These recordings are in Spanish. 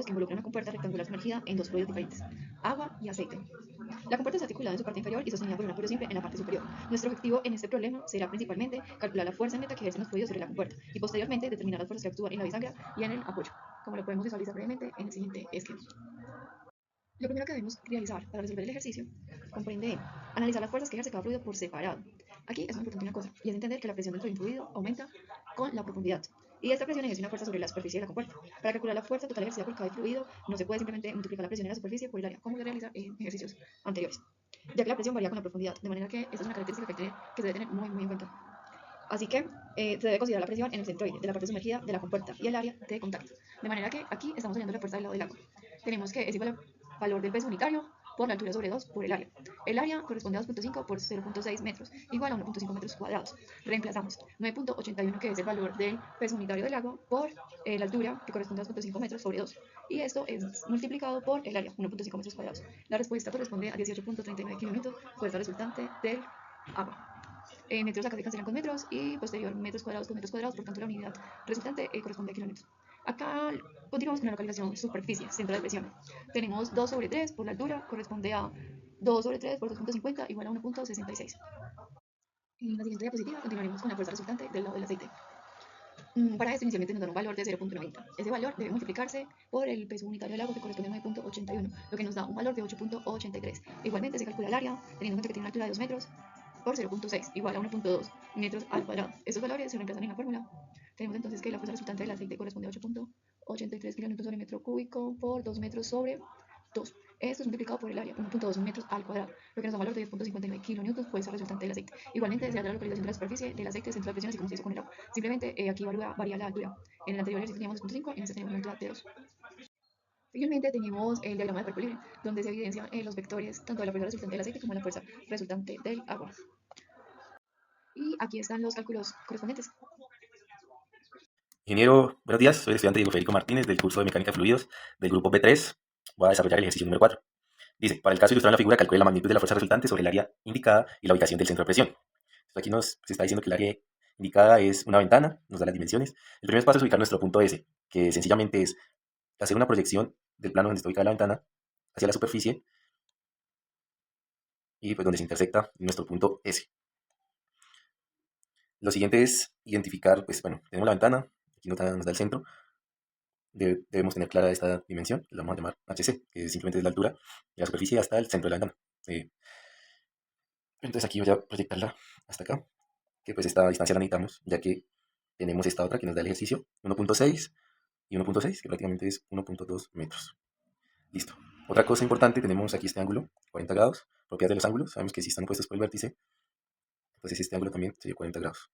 que involucran una compuerta rectangular sumergida en dos fluidos diferentes, agua y aceite. La compuerta está articulada en su parte inferior y sostenida por un apoyo simple en la parte superior. Nuestro objetivo en este problema será principalmente calcular la fuerza neta que ejercen los fluidos sobre la compuerta y posteriormente determinar las fuerzas que actúan en la bisagra y en el apoyo, como lo podemos visualizar brevemente en el siguiente esquema. Lo primero que debemos realizar para resolver el ejercicio comprende analizar las fuerzas que ejerce cada fluido por separado. Aquí es muy importante una cosa, y es entender que la presión dentro de un fluido aumenta con la profundidad. Y esta presión ejerce una fuerza sobre la superficie de la compuerta. Para calcular la fuerza total ejercida por cada fluido, no se puede simplemente multiplicar la presión en la superficie por el área, como se realiza en ejercicios anteriores, ya que la presión varía con la profundidad, de manera que esta es una característica que se debe tener muy en cuenta. Así que se debe considerar la presión en el centroide de la parte sumergida de la compuerta y el área de contacto. De manera que aquí estamos hallando la fuerza del lado del agua. Tenemos que es igual al valor del peso unitario por la altura sobre 2 por el área. El área corresponde a 2.5 por 0.6 metros, igual a 1.5 metros cuadrados. Reemplazamos 9.81, que es el valor del peso unitario del agua, por la altura, que corresponde a 2.5 metros sobre 2. Y esto es multiplicado por el área, 1.5 metros cuadrados. La respuesta corresponde a 18.39 kilonewtons, fuerza resultante del agua. Metros acá se cancelan con metros y posterior metros cuadrados con metros cuadrados, por tanto la unidad resultante corresponde a kilómetros. Acá continuamos con la localización superficie, centro de presión. Tenemos 2 sobre 3 por la altura, corresponde a 2 sobre 3 por 2.50 igual a 1.66. En la siguiente diapositiva continuaremos con la fuerza resultante del lado del aceite. Para esto inicialmente nos dan un valor de 0.90. Ese valor debe multiplicarse por el peso unitario del agua, que corresponde a 9.81, lo que nos da un valor de 8.83. Igualmente se calcula el área, teniendo en cuenta que tiene una altura de 2 metros, por 0.6 igual a 1.2 metros al cuadrado. Estos valores se reemplazan en la fórmula. Tenemos entonces que la fuerza resultante del aceite corresponde a 8.83 kilonewtons sobre metro cúbico por 2 metros sobre 2. Esto es multiplicado por el área, 1.2 metros al cuadrado, lo que nos da un valor de 10.59 kilonewtons, fuerza resultante del aceite. Igualmente se da la localización de la superficie del aceite, centro de presión, así como se hizo con el agua. Simplemente aquí varía la altura. En el anterior ejercicio teníamos 2.5, en este tenemos una altura de 2. Finalmente tenemos el diagrama de cuerpo libre, donde se evidencian los vectores tanto de la fuerza resultante del aceite como de la fuerza resultante del agua. Y aquí están los cálculos correspondientes. Ingeniero, buenos días. Soy el estudiante Diego Federico Martínez del curso de Mecánica de Fluidos del grupo B3. Voy a desarrollar el ejercicio número 4. Dice, para el caso ilustrado en la figura, calcule la magnitud de la fuerza resultante sobre el área indicada y la ubicación del centro de presión. Entonces aquí nos está diciendo que el área indicada es una ventana, nos da las dimensiones. El primer paso es ubicar nuestro punto S, que sencillamente es hacer una proyección del plano donde está ubicada la ventana hacia la superficie y pues donde se intersecta nuestro punto S. Lo siguiente es identificar, pues bueno, tenemos la ventana, aquí nos da el centro. Debemos tener clara esta dimensión, que la vamos a llamar HC, que simplemente es la altura de la superficie hasta el centro de la ventana. Entonces aquí voy a proyectarla hasta acá, que pues esta distancia la necesitamos, ya que tenemos esta otra que nos da el ejercicio, 1.6 y 1.6, que prácticamente es 1.2 metros. Listo. Otra cosa importante, tenemos aquí este ángulo, 40 grados, propiedad de los ángulos, sabemos que si están opuestos por el vértice, entonces este ángulo también sería 40 grados.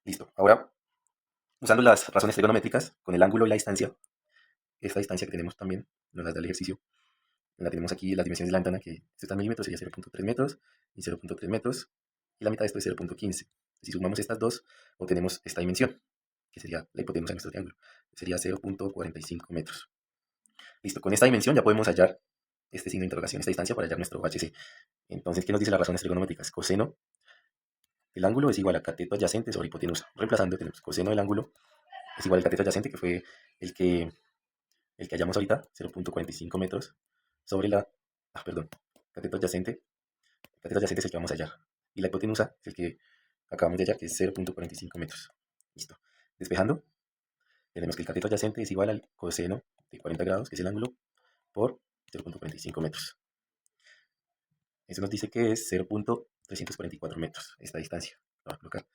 Listo. Ahora, usando las razones trigonométricas, con el ángulo y la distancia, esta distancia que tenemos también nos la da el ejercicio. La tenemos aquí las dimensiones de la ventana, que esto está en milímetros, sería 0.3 metros y 0.3 metros. Y la mitad de esto es 0.15. Si sumamos estas dos, obtenemos esta dimensión, que sería la hipotenusa de nuestro triángulo. Sería 0.45 metros. Listo, con esta dimensión ya podemos hallar este signo de interrogación, esta distancia para hallar nuestro HC. Entonces, ¿qué nos dice las razones trigonométricas? Coseno del ángulo es igual a cateto adyacente sobre hipotenusa. Reemplazando, tenemos coseno del ángulo es igual al cateto adyacente, que fue el que, el que hallamos ahorita, 0.45 metros, sobre la... perdón, cateto adyacente. El cateto adyacente es el que vamos a hallar. Y la hipotenusa es el que acabamos de hallar, que es 0.45 metros. Listo. Despejando, tenemos que el cateto adyacente es igual al coseno de 40 grados, que es el ángulo, por 0.45 metros. Eso nos dice que es 0.344 metros, esta distancia. Lo voy a colocar.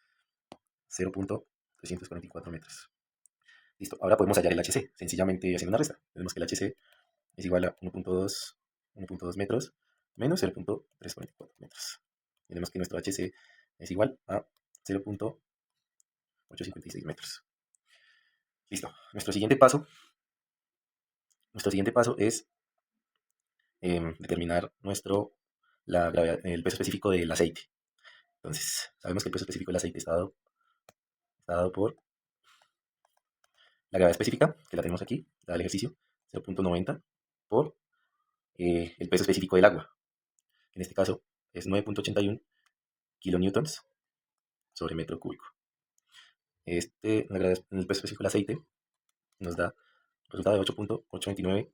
0.344 metros. Listo. Ahora podemos hallar el HC, sencillamente haciendo una resta. Tenemos que el HC es igual a 1.2 metros menos 0.344 metros. Tenemos que nuestro HC es igual a 0.856 metros. Listo. Nuestro siguiente paso es determinar el peso específico del aceite. Entonces, sabemos que el peso específico del aceite está dado por la gravedad específica, que la tenemos aquí, dada el ejercicio, 0.90 por el peso específico del agua. En este caso es 9.81 kilonewtons sobre metro cúbico. El peso específico del aceite nos da resultado de 8.829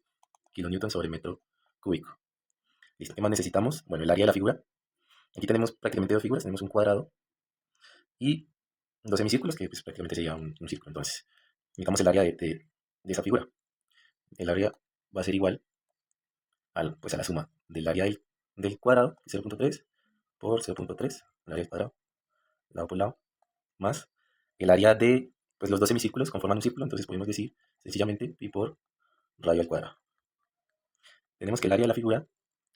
kilonewtons sobre metro cúbico. Listo, ¿qué más necesitamos? Bueno, el área de la figura. Aquí tenemos prácticamente dos figuras, tenemos un cuadrado y dos semicírculos, que pues, prácticamente sería un círculo. Entonces, necesitamos el área de esa figura. El área va a ser igual pues, a la suma del área del cuadrado, 0.3 por 0.3, el área del cuadrado, lado por lado, más el área de pues, los dos semicírculos conforman un círculo, entonces podemos decir sencillamente pi por radio al cuadrado. Tenemos que el área de la figura,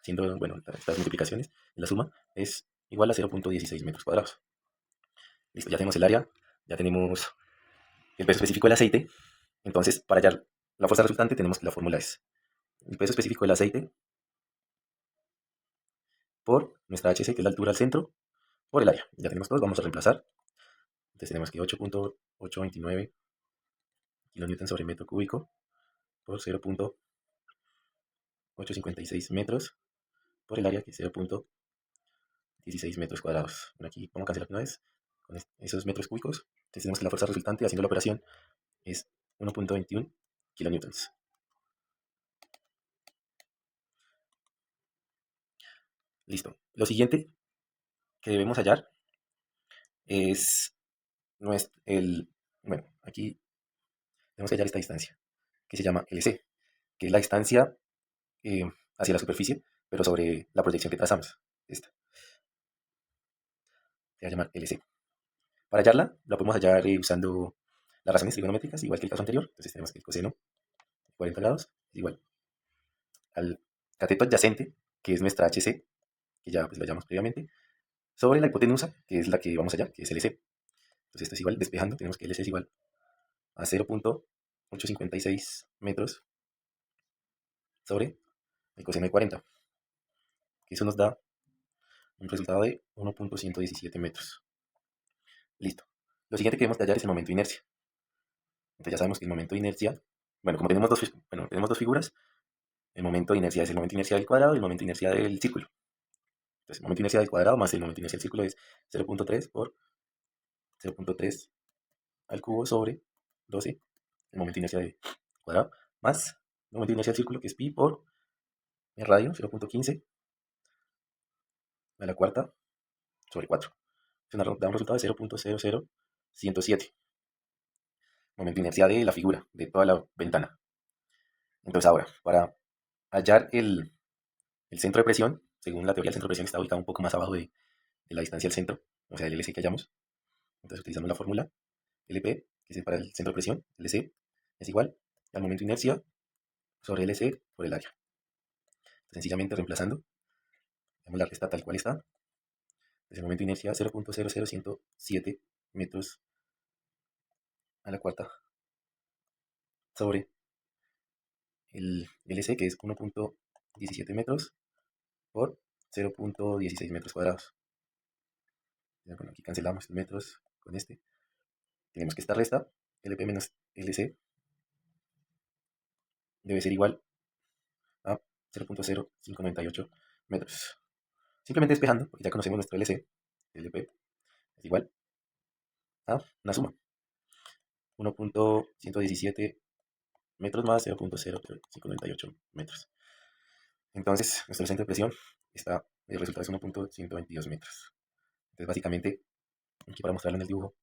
siendo, bueno, estas multiplicaciones, la suma es igual a 0.16 metros cuadrados. Listo, ya tenemos el área, ya tenemos el peso específico del aceite. Entonces, para hallar la fuerza resultante, tenemos que la fórmula es el peso específico del aceite por nuestra HC, que es la altura al centro, por el área. Ya tenemos todo, vamos a reemplazar. Entonces tenemos que 8.829 kilonewtons sobre metro cúbico por 0.856 metros por el área, que es 0.16 metros cuadrados. Bueno, aquí vamos a cancelar una vez con esos metros cúbicos. Entonces tenemos que la fuerza resultante haciendo la operación es 1.21 kilonewtons. Listo. Lo siguiente que debemos hallar es bueno, aquí tenemos que hallar esta distancia, que se llama LC, que es la distancia eh, hacia la superficie, pero sobre la proyección que trazamos. Esta se va a llamar LC. Para hallarla, la podemos hallar usando las razones trigonométricas, igual que el caso anterior. Entonces tenemos que el coseno de 40 grados es igual al cateto adyacente, que es nuestra HC, que ya pues, la hallamos previamente, sobre la hipotenusa, que es la que vamos a hallar, que es LC. Entonces esto es igual, despejando, tenemos que LC es igual a 0.856 metros sobre el coseno de 40, que eso nos da un resultado de 1.117 metros. Listo. Lo siguiente que debemos hallar es el momento de inercia. Entonces ya sabemos que el momento de inercia, bueno, como tenemos dos figuras, el momento de inercia es el momento de inercia del cuadrado y el momento de inercia del círculo. Entonces el momento de inercia del cuadrado más el momento de inercia del círculo es 0.3 por 0.3 al cubo sobre 12, el momento de inercia del cuadrado, más el momento de inercia del círculo, que es pi por el radio, 0.15 a la cuarta sobre 4. Eso da un resultado de 0.00107. Momento de inercia de la figura, de toda la ventana. Entonces ahora, para hallar el centro de presión, según la teoría, el centro de presión está ubicado un poco más abajo de la distancia al centro, o sea, del LC que hallamos. Entonces utilizamos la fórmula LP, que es para el centro de presión, LC, es igual al momento de inercia sobre LC por el área. Entonces, sencillamente reemplazando, damos la resta tal cual está. Entonces, el momento de inercia 0.00107 metros a la cuarta sobre el LC, que es 1.17 metros por 0.16 metros cuadrados. Bueno, aquí cancelamos los metros con este. Tenemos que esta resta, LP menos LC, debe ser igual a 0.0598 metros. Simplemente despejando, porque ya conocemos nuestro LC, LP, es igual a una suma. 1.117 metros más 0.0598 metros. Entonces, nuestro centro de presión el resultado es 1.122 metros. Entonces, básicamente, aquí para mostrarlo en el dibujo,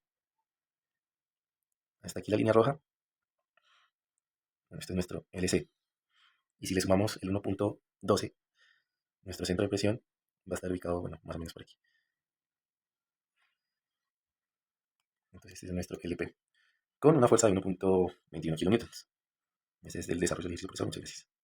hasta aquí la línea roja, bueno, este es nuestro LC. Y si le sumamos el 1.12, nuestro centro de presión va a estar ubicado, bueno, más o menos por aquí. Entonces, este es nuestro LP, con una fuerza de 1.21 kilonewtons. Ese es el desarrollo del ejercicio, profesor. Muchas gracias.